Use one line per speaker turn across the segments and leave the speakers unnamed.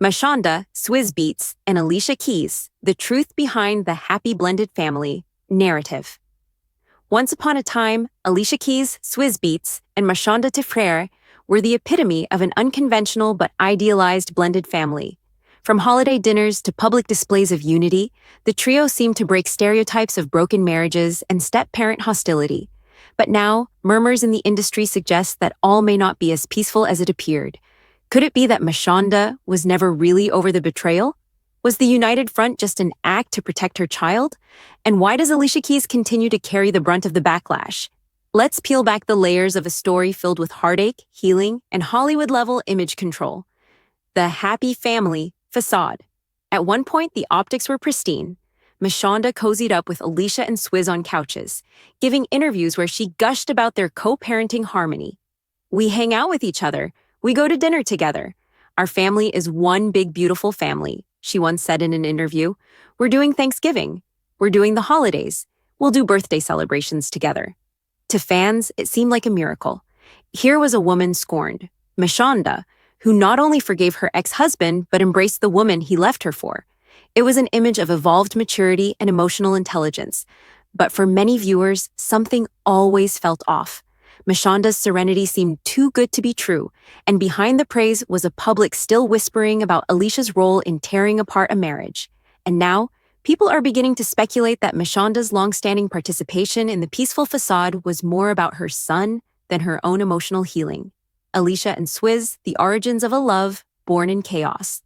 Mashonda, Swizz Beatz, and Alicia Keys, the truth behind the happy blended family narrative. Once upon a time, Alicia Keys, Swizz Beatz, and Mashonda were the epitome of an unconventional but idealized blended family. From holiday dinners to public displays of unity, the trio seemed to break stereotypes of broken marriages and step-parent hostility. But now, murmurs in the industry suggest that all may not be as peaceful as it appeared. Could it be that Mashonda was never really over the betrayal? Was the united front just an act to protect her child? And why does Alicia Keys continue to carry the brunt of the backlash? Let's peel back the layers of a story filled with heartache, healing, and Hollywood-level image control. The happy family facade. At one point, the optics were pristine. Mashonda cozied up with Alicia and Swizz on couches, giving interviews where she gushed about their co-parenting harmony. "We hang out with each other. We go to dinner together. Our family is one big, beautiful family," she once said in an interview. "We're doing Thanksgiving. We're doing the holidays. We'll do birthday celebrations together." To fans, it seemed like a miracle. Here was a woman scorned, Mashonda, who not only forgave her ex-husband but embraced the woman he left her for. It was an image of evolved maturity and emotional intelligence. But for many viewers, something always felt off. Mashonda's serenity seemed too good to be true, and behind the praise was a public still whispering about Alicia's role in tearing apart a marriage. And now, people are beginning to speculate that Mashonda's long-standing participation in the peaceful facade was more about her son than her own emotional healing. Alicia and Swizz, the origins of a love born in chaos.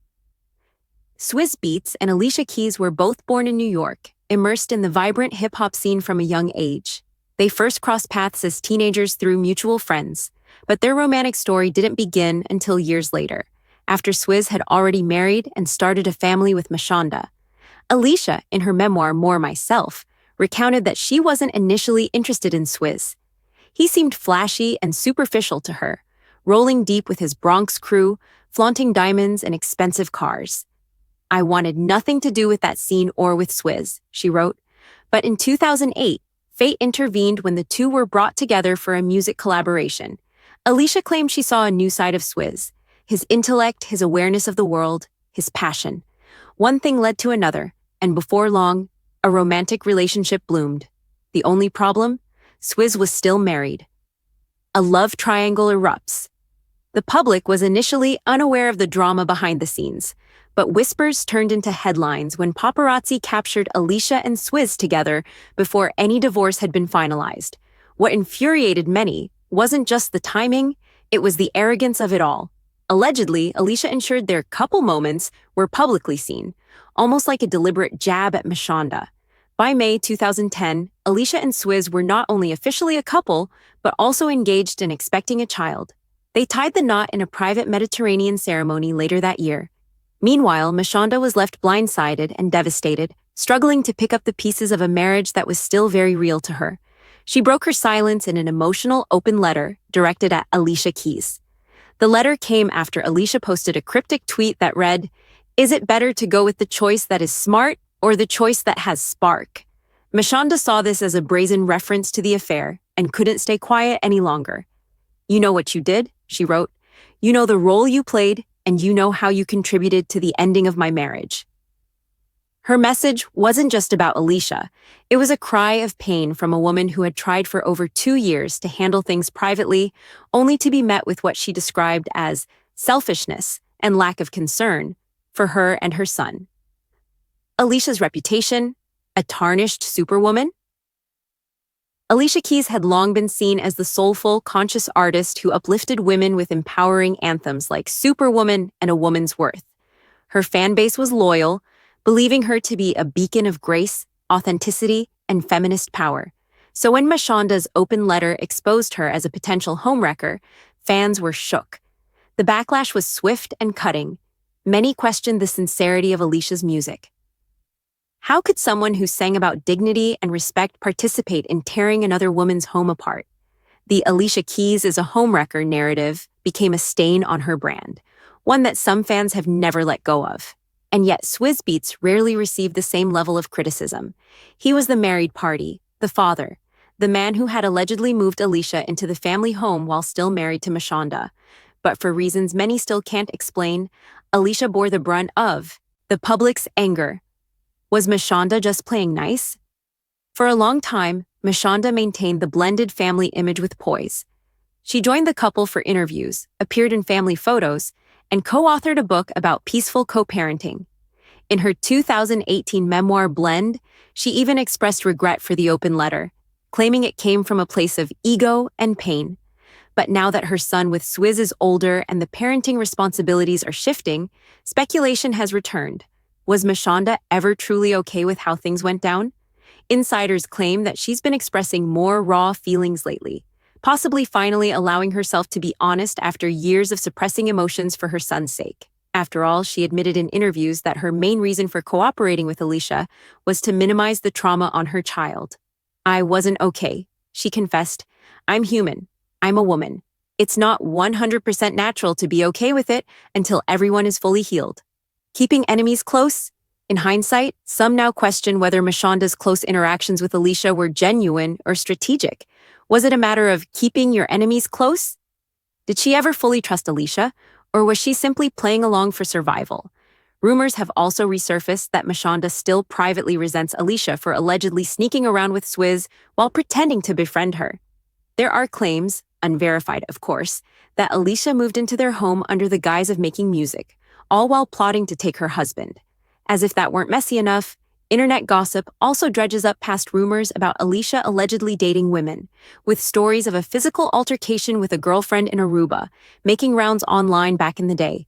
Swizz Beatz and Alicia Keys were both born in New York, immersed in the vibrant hip-hop scene from a young age. They first crossed paths as teenagers through mutual friends, but their romantic story didn't begin until years later, after Swizz had already married and started a family with Mashonda. Alicia, in her memoir More Myself, recounted that she wasn't initially interested in Swizz. He seemed flashy and superficial to her, rolling deep with his Bronx crew, flaunting diamonds and expensive cars. "I wanted nothing to do with that scene or with Swizz," she wrote. But in 2008, fate intervened when the two were brought together for a music collaboration. Alicia claimed she saw a new side of Swizz, his intellect, his awareness of the world, his passion. One thing led to another, and before long, a romantic relationship bloomed. The only problem? Swizz was still married. A love triangle erupts. The public was initially unaware of the drama behind the scenes, but whispers turned into headlines when paparazzi captured Alicia and Swizz together before any divorce had been finalized. What infuriated many wasn't just the timing, it was the arrogance of it all. Allegedly, Alicia ensured their couple moments were publicly seen, almost like a deliberate jab at Mashonda. By May 2010, Alicia and Swizz were not only officially a couple, but also engaged and expecting a child. They tied the knot in a private Mediterranean ceremony later that year. Meanwhile, Mashonda was left blindsided and devastated, struggling to pick up the pieces of a marriage that was still very real to her. She broke her silence in an emotional, open letter directed at Alicia Keys. The letter came after Alicia posted a cryptic tweet that read, "Is it better to go with the choice that is smart or the choice that has spark?" Mashonda saw this as a brazen reference to the affair and couldn't stay quiet any longer. "You know what you did," she wrote. "You know the role you played, and you know how you contributed to the ending of my marriage." Her message wasn't just about Alicia. It was a cry of pain from a woman who had tried for over 2 years to handle things privately, only to be met with what she described as selfishness and lack of concern for her and her son. Alicia's reputation? A tarnished superwoman? Alicia Keys had long been seen as the soulful, conscious artist who uplifted women with empowering anthems like Superwoman and A Woman's Worth. Her fan base was loyal, believing her to be a beacon of grace, authenticity, and feminist power. So when Mashonda's open letter exposed her as a potential homewrecker, fans were shook. The backlash was swift and cutting. Many questioned the sincerity of Alicia's music. How could someone who sang about dignity and respect participate in tearing another woman's home apart? The Alicia Keys is a homewrecker narrative became a stain on her brand, one that some fans have never let go of. And yet Swizz Beatz rarely received the same level of criticism. He was the married party, the father, the man who had allegedly moved Alicia into the family home while still married to Mashonda. But for reasons many still can't explain, Alicia bore the brunt of the public's anger. Was Mashonda just playing nice? For a long time, Mashonda maintained the blended family image with poise. She joined the couple for interviews, appeared in family photos, and co-authored a book about peaceful co-parenting. In her 2018 memoir Blend, she even expressed regret for the open letter, claiming it came from a place of ego and pain. But now that her son with Swizz is older and the parenting responsibilities are shifting, speculation has returned. Was Mashonda ever truly okay with how things went down? Insiders claim that she's been expressing more raw feelings lately, possibly finally allowing herself to be honest after years of suppressing emotions for her son's sake. After all, she admitted in interviews that her main reason for cooperating with Alicia was to minimize the trauma on her child. "I wasn't okay," she confessed. "I'm human. I'm a woman. It's not 100% natural to be okay with it until everyone is fully healed." Keeping enemies close? In hindsight, some now question whether Mashonda's close interactions with Alicia were genuine or strategic. Was it a matter of keeping your enemies close? Did she ever fully trust Alicia, or was she simply playing along for survival? Rumors have also resurfaced that Mashonda still privately resents Alicia for allegedly sneaking around with Swizz while pretending to befriend her. There are claims, unverified of course, that Alicia moved into their home under the guise of making music, all while plotting to take her husband. As if that weren't messy enough, internet gossip also dredges up past rumors about Alicia allegedly dating women, with stories of a physical altercation with a girlfriend in Aruba, making rounds online back in the day.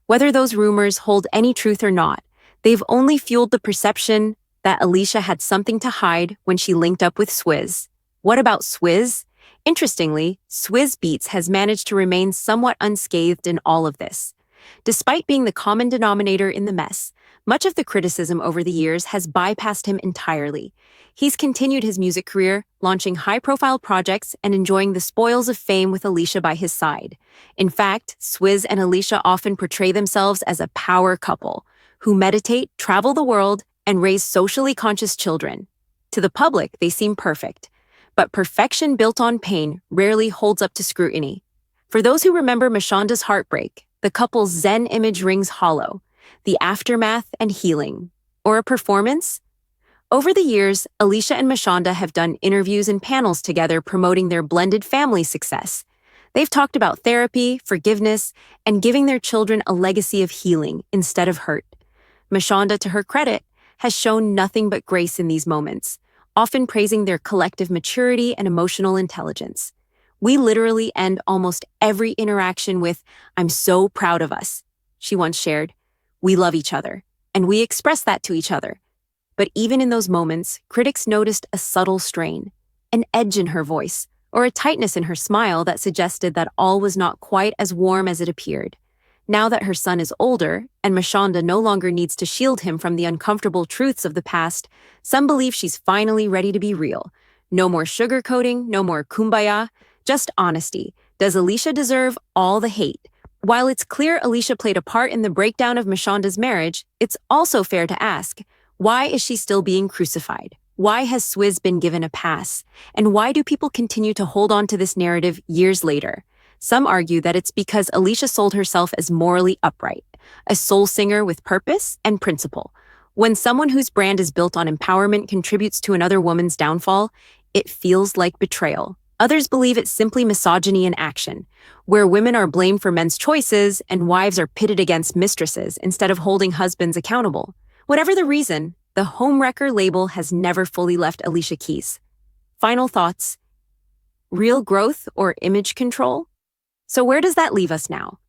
Whether those rumors hold any truth or not, they've only fueled the perception that Alicia had something to hide when she linked up with Swizz. What about Swizz? Interestingly, Swizz Beatz has managed to remain somewhat unscathed in all of this. Despite being the common denominator in the mess, much of the criticism over the years has bypassed him entirely. He's continued his music career, launching high-profile projects and enjoying the spoils of fame with Alicia by his side. In fact, Swizz and Alicia often portray themselves as a power couple who meditate, travel the world, and raise socially conscious children. To the public, they seem perfect. But perfection built on pain rarely holds up to scrutiny. For those who remember Mashonda's heartbreak, the couple's Zen image rings hollow. The aftermath and healing. Or a performance? Over the years, Alicia and Mashonda have done interviews and panels together promoting their blended family success. They've talked about therapy, forgiveness, and giving their children a legacy of healing instead of hurt. Mashonda, to her credit, has shown nothing but grace in these moments, often praising their collective maturity and emotional intelligence. "We literally end almost every interaction with, 'I'm so proud of us,'" she once shared. "We love each other, and we express that to each other." But even in those moments, critics noticed a subtle strain, an edge in her voice, or a tightness in her smile that suggested that all was not quite as warm as it appeared. Now that her son is older, and Mashonda no longer needs to shield him from the uncomfortable truths of the past, some believe she's finally ready to be real. No more sugarcoating, no more kumbaya, just honesty. Does Alicia deserve all the hate? While it's clear Alicia played a part in the breakdown of Mashonda's marriage, it's also fair to ask, why is she still being crucified? Why has Swizz been given a pass? And why do people continue to hold on to this narrative years later? Some argue that it's because Alicia sold herself as morally upright, a soul singer with purpose and principle. When someone whose brand is built on empowerment contributes to another woman's downfall, it feels like betrayal. Others believe it's simply misogyny in action, where women are blamed for men's choices and wives are pitted against mistresses instead of holding husbands accountable. Whatever the reason, the homewrecker label has never fully left Alicia Keys. Final thoughts. Real growth or image control? So where does that leave us now?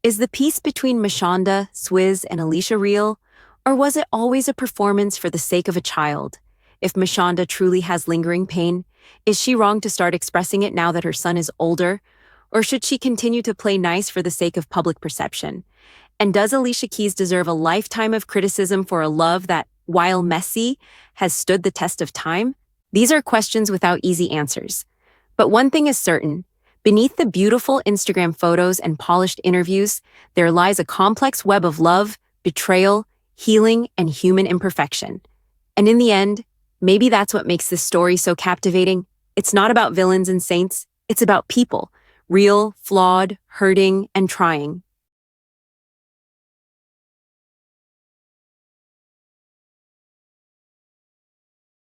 Is the peace between Mashonda, Swizz, and Alicia real? Or was it always a performance for the sake of a child? If Mashonda truly has lingering pain, is she wrong to start expressing it now that her son is older? Or should she continue to play nice for the sake of public perception? And does Alicia Keys deserve a lifetime of criticism for a love that, while messy, has stood the test of time? These are questions without easy answers. But one thing is certain. Beneath the beautiful Instagram photos and polished interviews, there lies a complex web of love, betrayal, healing, and human imperfection. And in the end, maybe that's what makes this story so captivating. It's not about villains and saints. It's about people, real, flawed, hurting, and trying.